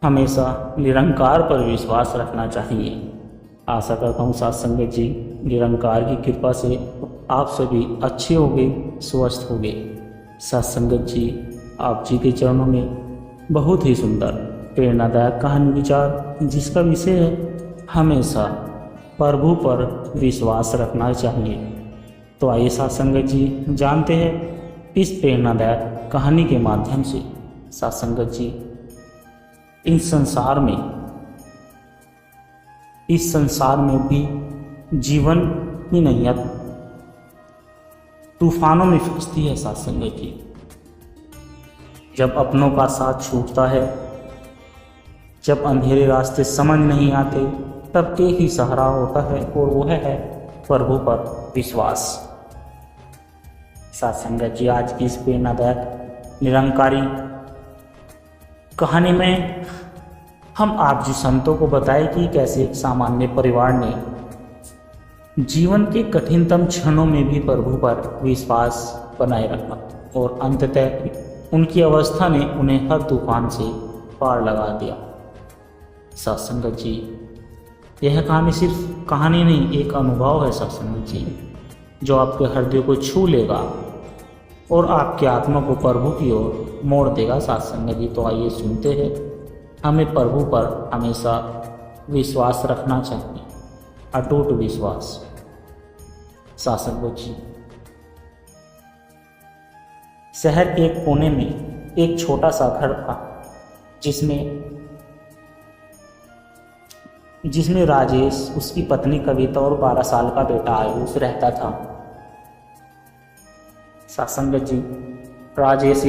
हमेशा निरंकार पर विश्वास रखना चाहिए। आशा करता हूँ साथ संगत जी, निरंकार की कृपा से आप सभी अच्छे होंगे, स्वस्थ होंगे। साथ संगत जी, आप जी के चरणों में बहुत ही सुंदर प्रेरणादायक कहानी विचार, जिसका विषय है हमेशा प्रभु पर विश्वास रखना चाहिए। तो आइए साथ संगत जी, जानते हैं इस प्रेरणादायक कहानी के माध्यम से। साथ संगत जी, इस संसार में भी जीवन की नैया तूफानों में फंसती है। साथ संगत जी, जब अपनों का साथ छूटता है, जब अंधेरे रास्ते समझ नहीं आते, तब एक ही सहारा होता है और वह है प्रभु पर विश्वास। साथ संगत जी, आज की इस प्रेरणादायक निरंकारी कहानी में हम आप जी संतों को बताएं कि कैसे एक सामान्य परिवार ने जीवन के कठिनतम क्षणों में भी प्रभु पर विश्वास बनाए रखा और अंततः उनकी अवस्था ने उन्हें हर तूफान से पार लगा दिया। सत्संगत जी, यह कहानी सिर्फ कहानी नहीं, एक अनुभव है सत्संगत जी, जो आपके हृदय को छू लेगा और आपके आत्मा को प्रभु की ओर मोड़ देगा। सत्संगत जी, तो आइए सुनते हैं। हमें प्रभु पर हमेशा विश्वास रखना चाहिए, अटूट विश्वास। सत्संगत जी, शहर के एक कोने में एक छोटा सा घर था, जिसमें राजेश, उसकी पत्नी कविता और 12 साल का बेटा आयुष रहता था। सत्संगत जी, राजेश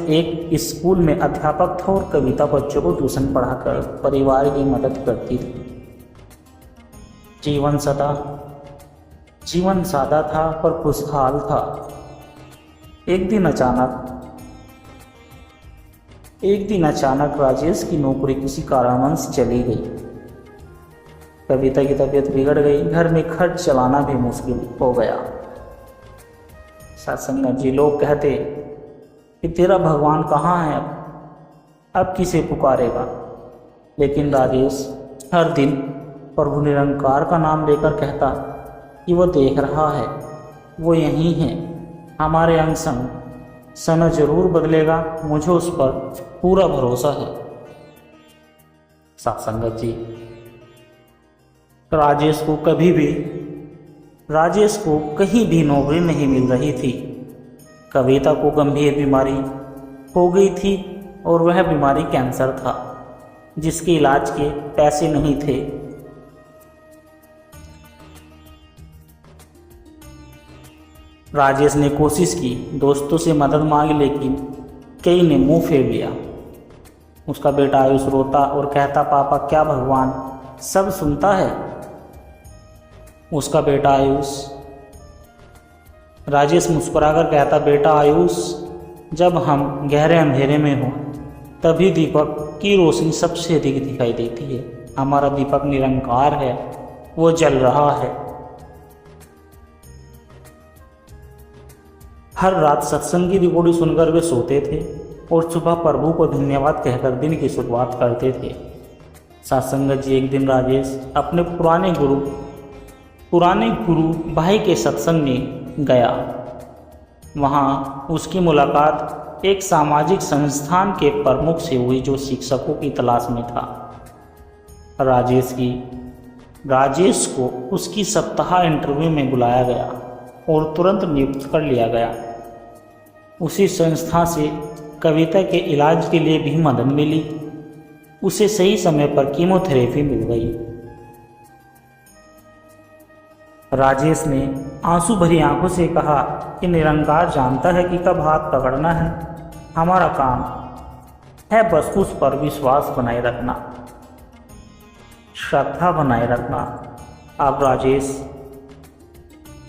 एक स्कूल में अध्यापक था और कविता बच्चों को ट्यूशन पढ़ाकर परिवार की मदद करती थी। जीवन सादा था पर खुशहाल था। एक दिन अचानक राजेश की नौकरी किसी कारणवश चली गई। कविता की तबीयत बिगड़ गई, घर में खर्च चलाना भी मुश्किल हो गया। सत्संग जी, लोग कहते कि तेरा भगवान कहाँ है, अब किसे पुकारेगा। लेकिन राजेश हर दिन प्रभु निरंकार का नाम लेकर कहता कि वो देख रहा है, वो यहीं है, हमारे अंग संग। समय जरूर बदलेगा, मुझे उस पर पूरा भरोसा है। सत्संगत जी, राजेश को कहीं भी नौकरी नहीं मिल रही थी। कविता को गंभीर बीमारी हो गई थी और वह बीमारी कैंसर था, जिसके इलाज के पैसे नहीं थे। राजेश ने कोशिश की, दोस्तों से मदद मांगी, लेकिन कई ने मुंह फेर लिया। उसका बेटा आयुष रोता और कहता, पापा क्या भगवान सब सुनता है। उसका बेटा आयुष, राजेश मुस्कुराकर कहता, बेटा आयुष, जब हम गहरे अंधेरे में हों तभी दीपक की रोशनी सबसे अधिक दिखाई देती है। हमारा दीपक निरंकार है, वो जल रहा है। हर रात सत्संग की रिकॉर्डिंग सुनकर वे सोते थे और सुबह प्रभु को धन्यवाद कहकर दिन की शुरुआत करते थे। सत्संगत जी, एक दिन राजेश अपने पुराने गुरु भाई के सत्संग में गया। वहाँ उसकी मुलाकात एक सामाजिक संस्थान के प्रमुख से हुई, जो शिक्षकों की तलाश में था। राजेश को उसकी सप्ताह इंटरव्यू में बुलाया गया और तुरंत नियुक्त कर लिया गया। उसी संस्था से कविता के इलाज के लिए भी मदद मिली। उसे सही समय पर कीमोथेरेपी मिल गई। राजेश ने आंसू भरी आंखों से कहा कि निरंकार जानता है कि कब हाथ पकड़ना है। हमारा काम है बस उस पर विश्वास बनाए रखना, श्रद्धा बनाए रखना। अब राजेश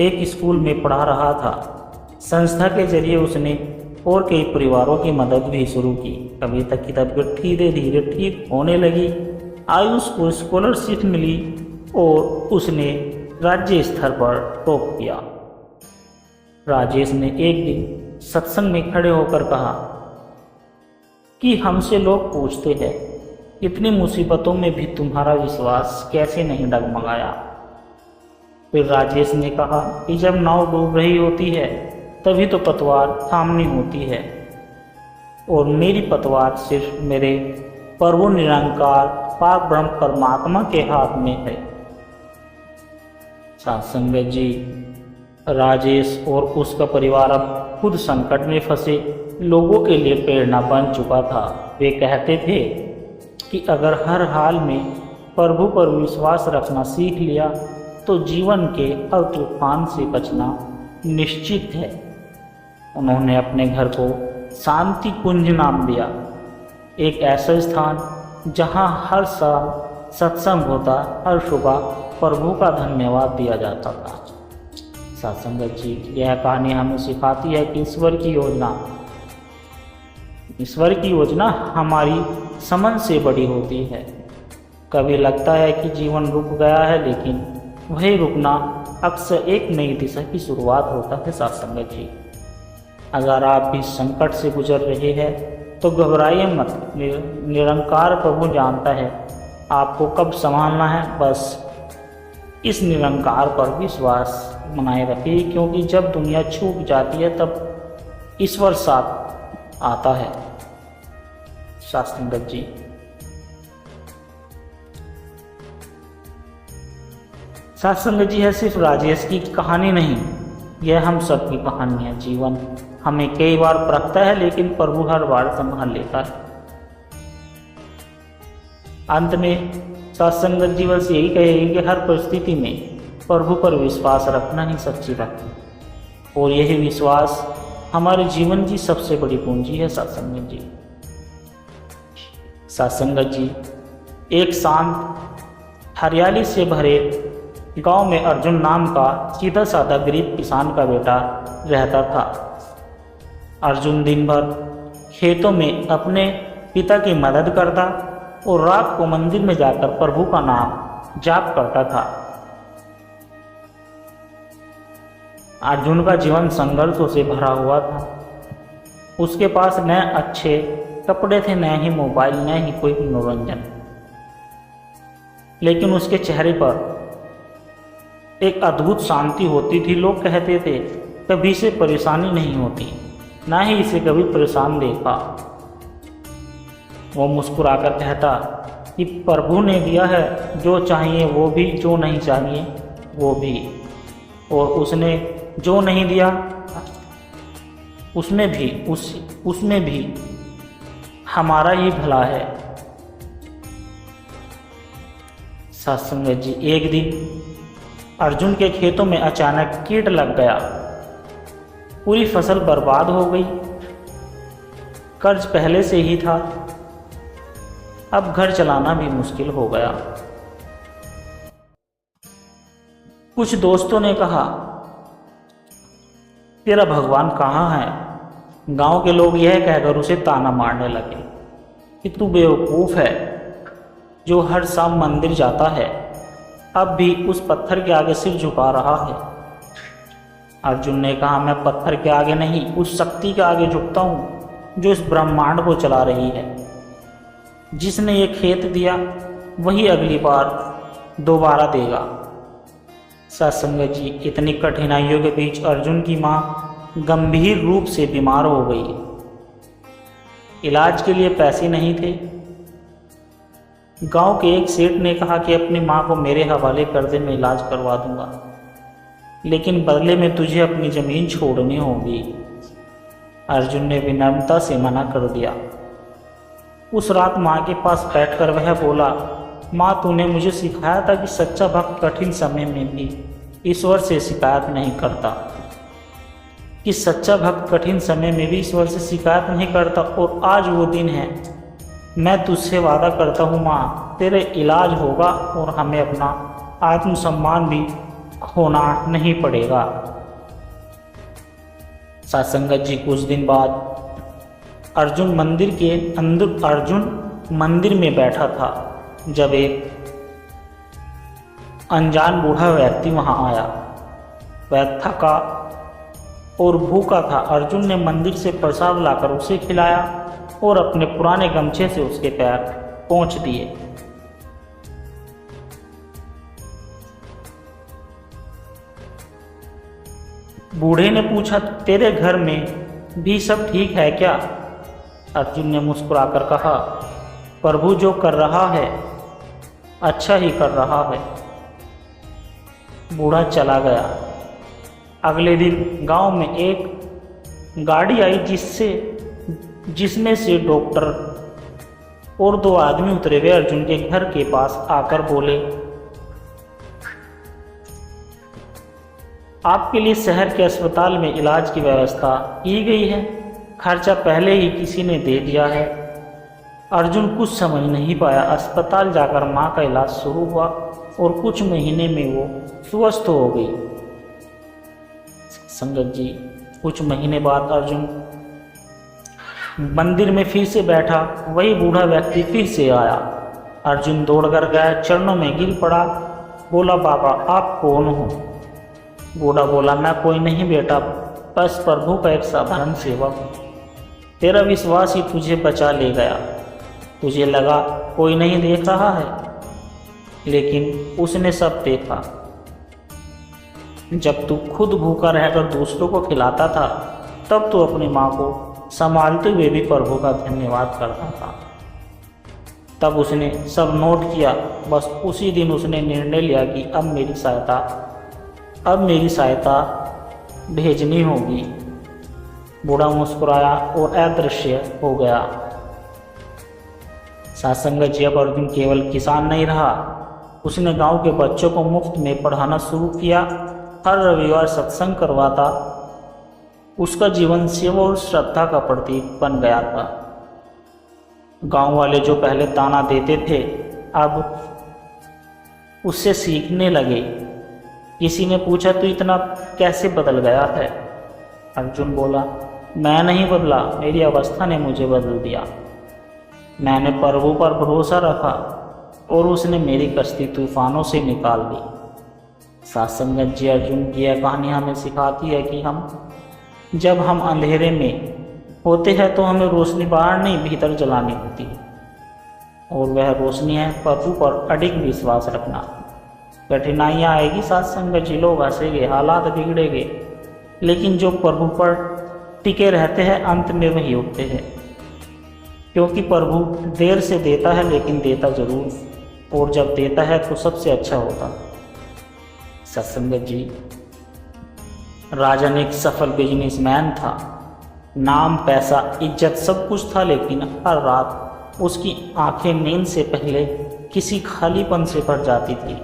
एक स्कूल में पढ़ा रहा था। संस्था के जरिए उसने और कई परिवारों की मदद भी शुरू की। कविता की तबीयत धीरे धीरे ठीक होने लगी। आयुष को स्कॉलरशिप मिली और उसने राज्य स्तर पर टॉप किया। राजेश ने एक दिन सत्संग में खड़े होकर कहा कि हमसे लोग पूछते हैं, इतनी मुसीबतों में भी तुम्हारा विश्वास कैसे नहीं डगमगाया। फिर राजेश ने कहा कि जब नाव डूब रही होती है तभी तो पतवार थामनी होती है, और मेरी पतवार सिर्फ मेरे प्रभु निरंकार पाक ब्रह्म परमात्मा के हाथ में है। सत्संगत जी, राजेश और उसका परिवार अब खुद संकट में फंसे लोगों के लिए प्रेरणा बन चुका था। वे कहते थे कि अगर हर हाल में प्रभु पर विश्वास रखना सीख लिया तो जीवन के हर तूफान से बचना निश्चित है। उन्होंने अपने घर को शांति कुंज नाम दिया, एक ऐसा स्थान जहां हर शाम सत्संग होता, हर सुबह प्रभु का धन्यवाद दिया जाता था। सत्संगत जी, यह कहानी हमें सिखाती है कि ईश्वर की योजना हमारी समझ से बड़ी होती है। कभी लगता है कि जीवन रुक गया है, लेकिन वही रुकना अक्सर एक नई दिशा की शुरुआत होता है। सत्संगत जी, अगर आप भी संकट से गुजर रहे हैं तो घबराइए मत। निरंकार प्रभु जानता है आपको कब संभालना है। बस इस निरंकार पर विश्वास बनाए रखिए, क्योंकि जब दुनिया छूट जाती है तब ईश्वर साथ आता है। सत्संगत जी, सत्संगत जी, है सिर्फ राजेश की कहानी नहीं, यह हम सब की कहानी है। जीवन हमें कई बार परखता है, लेकिन प्रभु हर बार संभाल लेता है। अंत में सत्संगत जी बस यही कहेगी कि हर परिस्थिति में प्रभु पर विश्वास रखना ही सच्ची बात है, और यही विश्वास हमारे जीवन की सबसे बड़ी पूंजी है। सत्संगत जी, सत्संगत जी, एक शांत हरियाली से भरे गांव में अर्जुन नाम का सीधा साधा गरीब किसान का बेटा रहता था। अर्जुन दिन भर खेतों में अपने पिता की मदद करता और रात को मंदिर में जाकर प्रभु का नाम जाप करता था। अर्जुन का जीवन संघर्षों से भरा हुआ था। उसके पास न अच्छे कपड़े थे, न ही मोबाइल, न ही कोई मनोरंजन, लेकिन उसके चेहरे पर एक अद्भुत शांति होती थी। लोग कहते थे कभी इसे परेशानी नहीं होती, ना ही इसे कभी परेशान देखा। वो मुस्कुराकर कहता कि प्रभु ने दिया है, जो चाहिए वो भी, जो नहीं चाहिए वो भी, और उसने जो नहीं दिया उसमें भी हमारा ही भला है। सत्संगत जी, एक दिन अर्जुन के खेतों में अचानक कीट लग गया। पूरी फसल बर्बाद हो गई। कर्ज पहले से ही था, अब घर चलाना भी मुश्किल हो गया। कुछ दोस्तों ने कहा, तेरा भगवान कहाँ है? गांव के लोग यह कहकर उसे ताना मारने लगे कि तू बेवकूफ़ है जो हर शाम मंदिर जाता है, अब भी उस पत्थर के आगे सिर झुका रहा है। अर्जुन ने कहा, मैं पत्थर के आगे नहीं, उस शक्ति के आगे झुकता हूँ जो इस ब्रह्मांड को चला रही है। जिसने ये खेत दिया वही अगली बार दोबारा देगा। सत्संगत जी, इतनी कठिनाइयों के बीच अर्जुन की माँ गंभीर रूप से बीमार हो गई। इलाज के लिए पैसे नहीं थे। गांव के एक सेठ ने कहा कि अपनी माँ को मेरे हवाले कर दे, मैं इलाज करवा दूंगा, लेकिन बदले में तुझे अपनी ज़मीन छोड़नी होगी। अर्जुन ने विनम्रता से मना कर दिया। उस रात माँ के पास बैठकर वह बोला, माँ, तूने मुझे सिखाया था कि सच्चा भक्त कठिन समय में भी ईश्वर से शिकायत नहीं करता, कि सच्चा भक्त कठिन समय में भी ईश्वर से शिकायत नहीं करता, और आज वो दिन है। मैं तुझसे वादा करता हूँ माँ, तेरे इलाज होगा और हमें अपना आत्मसम्मान भी खोना नहीं पड़ेगा। सत्संगत जी, कुछ दिन बाद अर्जुन मंदिर में बैठा था जब एक अनजान बूढ़ा व्यक्ति वहां आया। वह थका और भूखा था। अर्जुन ने मंदिर से प्रसाद लाकर उसे खिलाया और अपने पुराने गमछे से उसके पैर पोंछ दिए। बूढ़े ने पूछा, तेरे घर में भी सब ठीक है क्या? अर्जुन ने मुस्कुराकर कहा, प्रभु जो कर रहा है अच्छा ही कर रहा है। बूढ़ा चला गया। अगले दिन गांव में एक गाड़ी आई जिसमें से डॉक्टर और 2 आदमी उतरे। वे अर्जुन के घर के पास आकर बोले, आपके लिए शहर के अस्पताल में इलाज की व्यवस्था की गई है, खर्चा पहले ही किसी ने दे दिया है। अर्जुन कुछ समझ नहीं पाया। अस्पताल जाकर मां का इलाज शुरू हुआ और कुछ महीने में वो स्वस्थ हो गई। संगत जी, कुछ महीने बाद अर्जुन मंदिर में फिर से बैठा। वही बूढ़ा व्यक्ति फिर से आया। अर्जुन दौड़कर गया, चरणों में गिर पड़ा, बोला, बाबा आप कौन हो? बूढ़ा बोला, मैं कोई नहीं बेटा, बस प्रभु का एक साधारण सेवक। तेरा विश्वास ही तुझे बचा ले गया। तुझे लगा कोई नहीं देख रहा है, लेकिन उसने सब देखा। जब तू खुद भूखा रहकर दूसरों को खिलाता था, तब तू अपनी माँ को संभालते हुए भी प्रभु का धन्यवाद करता था। तब उसने सब नोट किया। बस उसी दिन उसने निर्णय लिया कि अब मेरी सहायता भेजनी होगी। बूढ़ा मुस्कुराया और अदृश्य हो गया। सात्संगत जी, अब अर्जुन केवल किसान नहीं रहा। उसने गांव के बच्चों को मुफ्त में पढ़ाना शुरू किया। हर रविवार सत्संग करवाता। उसका जीवन सेवा और श्रद्धा का प्रतीक बन गया था। गांव वाले जो पहले ताना देते थे, अब उससे सीखने लगे। किसी ने पूछा, तू इतना कैसे बदल गया है? अर्जुन बोला, मैं नहीं बदला, मेरी अवस्था ने मुझे बदल दिया। मैंने प्रभु पर भरोसा रखा और उसने मेरी कश्ती तूफानों से निकाल दी। सात्संगत जी, अर्जुन की यह कहानी हमें सिखाती है कि जब हम अंधेरे में होते हैं तो हमें रोशनी बाहर नहीं भीतर जलानी होती है, और वह रोशनी है प्रभु पर अडिग विश्वास रखना। कठिनाइयाँ आएगी सात्संगत जी, लोग हंसेंगे, हालात बिगड़ेंगे, लेकिन जो प्रभु पर टिके रहते हैं अंत में वही उठते हैं, क्योंकि प्रभु देर से देता है लेकिन देता जरूर, और जब देता है तो सबसे अच्छा होता। सत्संगत जी, राजन एक सफल बिजनेसमैन था। नाम, पैसा, इज्जत सब कुछ था, लेकिन हर रात उसकी आंखें नींद से पहले किसी खालीपन से भर जाती थी।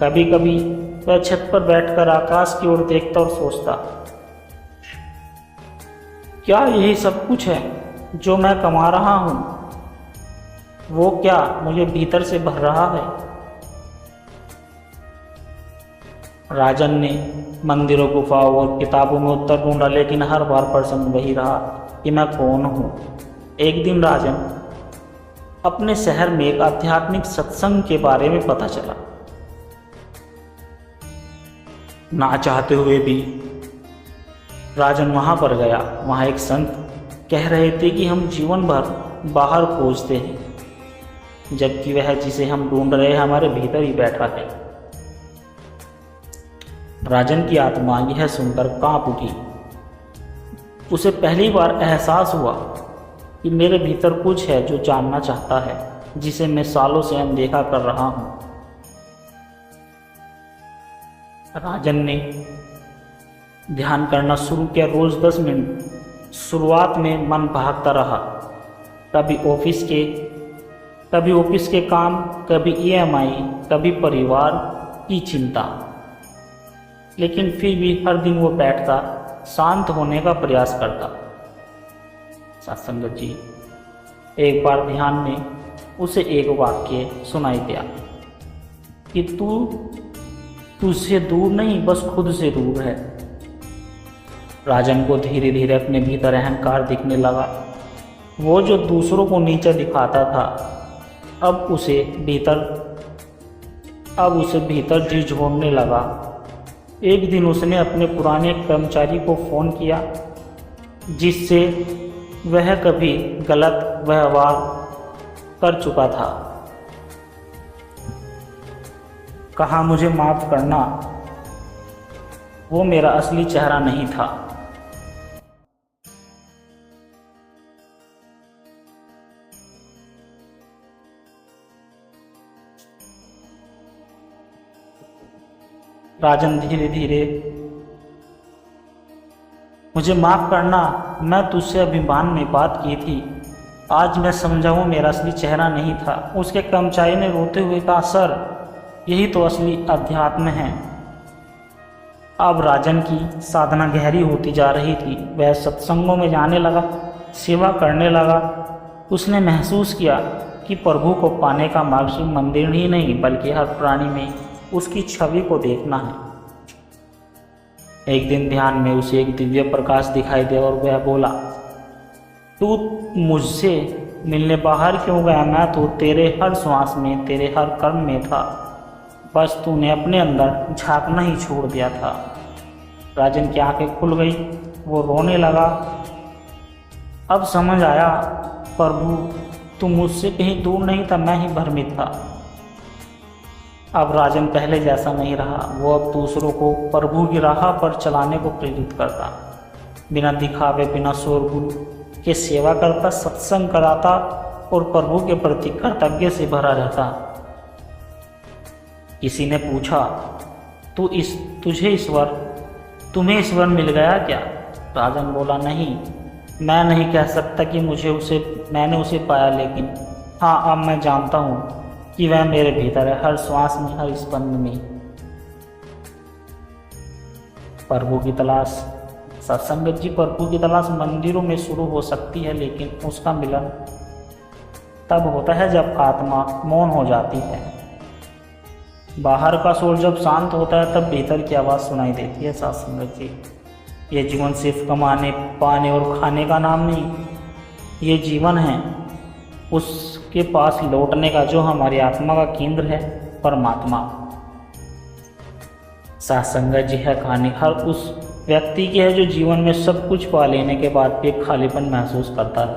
कभी कभी वह छत पर बैठकर आकाश की ओर देखता और सोचता, क्या यही सब कुछ है जो मैं कमा रहा हूं? वो क्या मुझे भीतर से भर रहा है? राजन ने मंदिरों, गुफाओं और किताबों में उत्तर ढूंढा, लेकिन हर बार प्रश्न वही रहा कि मैं कौन हूँ। एक दिन राजन अपने शहर में एक आध्यात्मिक सत्संग के बारे में पता चला। ना चाहते हुए भी राजन वहाँ पर गया। वहाँ एक संत कह रहे थे कि हम जीवन भर बाहर खोजते हैं, जबकि वह जिसे हम ढूंढ रहे हैं हमारे भीतर ही बैठा है। राजन की आत्मा यह सुनकर कांप उठी। उसे पहली बार एहसास हुआ कि मेरे भीतर कुछ है जो जानना चाहता है, जिसे मैं सालों से अनदेखा कर रहा हूं। राजन ने ध्यान करना शुरू किया। रोज 10 मिनट। शुरुआत में मन भागता रहा, कभी ऑफिस के काम, कभी EMI, कभी परिवार की चिंता, लेकिन फिर भी हर दिन वो बैठता, शांत होने का प्रयास करता। सत्संगत जी, एक बार ध्यान में उसे एक वाक्य सुनाई दिया कि तू तुझसे दूर नहीं, बस खुद से दूर है। राजन को धीरे धीरे अपने भीतर अहंकार दिखने लगा। वो जो दूसरों को नीचा दिखाता था, अब उसे भीतर झिझोड़ने लगा। एक दिन उसने अपने पुराने कर्मचारी को फ़ोन किया जिससे वह कभी गलत व्यवहार कर चुका था। कहा, मुझे माफ़ करना, वो मेरा असली चेहरा नहीं था। राजन धीरे धीरे, मुझे माफ़ करना, मैं तुझसे अभिमान में बात की थी। आज मैं समझा वो मेरा असली चेहरा नहीं था। उसके कर्मचारी ने रोते हुए कहा, सर, यही तो असली अध्यात्म है। अब राजन की साधना गहरी होती जा रही थी। वह सत्संगों में जाने लगा, सेवा करने लगा। उसने महसूस किया कि प्रभु को पाने का मार्ग सिर्फ मंदिर ही नहीं बल्कि हर प्राणी में उसकी छवि को देखना है। एक दिन ध्यान में उसे एक दिव्य प्रकाश दिखाई दिया और वह बोला, तू मुझसे मिलने बाहर क्यों गया? मैं तो तेरे हर श्वास में, तेरे हर कर्म में था। बस तूने अपने अंदर झांकना ही छोड़ दिया था। राजन की आंखें खुल गई, वो रोने लगा। अब समझ आया, प्रभु तू मुझसे कहीं दूर नहीं था, मैं ही भ्रमित था। अब राजन पहले जैसा नहीं रहा। वो अब दूसरों को प्रभु की राह पर चलाने को प्रेरित करता, बिना दिखावे, बिना शोरगुल के सेवा करता, सत्संग कराता और प्रभु के प्रति कृतज्ञ से भरा रहता। किसी ने पूछा, तुम्हें ईश्वर मिल गया क्या? राजन बोला, नहीं, मैं नहीं कह सकता कि मैंने उसे पाया, लेकिन हाँ, अब मैं जानता हूँ कि वह मेरे भीतर है, हर श्वास में, हर स्पंद में। प्रभु की तलाश, सत्संगत जी, प्रभु की तलाश मंदिरों में शुरू हो सकती है, लेकिन उसका मिलन तब होता है जब आत्मा मौन हो जाती है। बाहर का शोर जब शांत होता है तब भीतर की आवाज़ सुनाई देती है। सत्संगत जी, ये जीवन सिर्फ कमाने, पाने और खाने का नाम नहीं, ये जीवन है उसके पास लौटने का जो हमारी आत्मा का केंद्र है, परमात्मा। सत्संगत जी है कहानी हर उस व्यक्ति की है जो जीवन में सब कुछ पा लेने के बाद भी एक खालीपन महसूस करता है।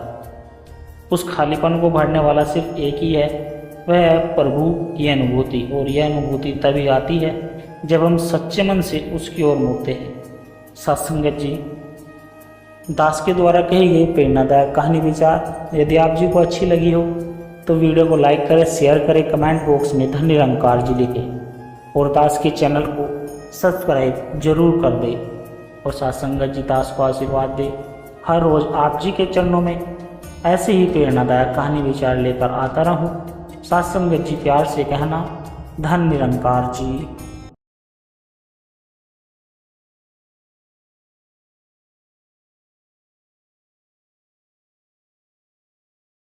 उस खालीपन को भरने वाला सिर्फ एक ही है, वह है प्रभु की अनुभूति। और यह अनुभूति तभी आती है जब हम सच्चे मन से उसकी ओर मुड़ते हैं। सत्संगत जी दास के द्वारा कही गई प्रेरणादायक कहानी विचार यदि आप जी को अच्छी लगी हो तो वीडियो को लाइक करें, शेयर करें, कमेंट बॉक्स में धन निरंकार जी लिखें और दास के चैनल को सब्सक्राइब जरूर कर दें। और सत्संगत जी दास को आशीर्वाद दे। हर रोज़ आप जी के चरणों में ऐसे ही प्रेरणादायक कहानी विचार लेकर आता रहूं। सत्संगत जी प्यार से कहना, धन निरंकार जी।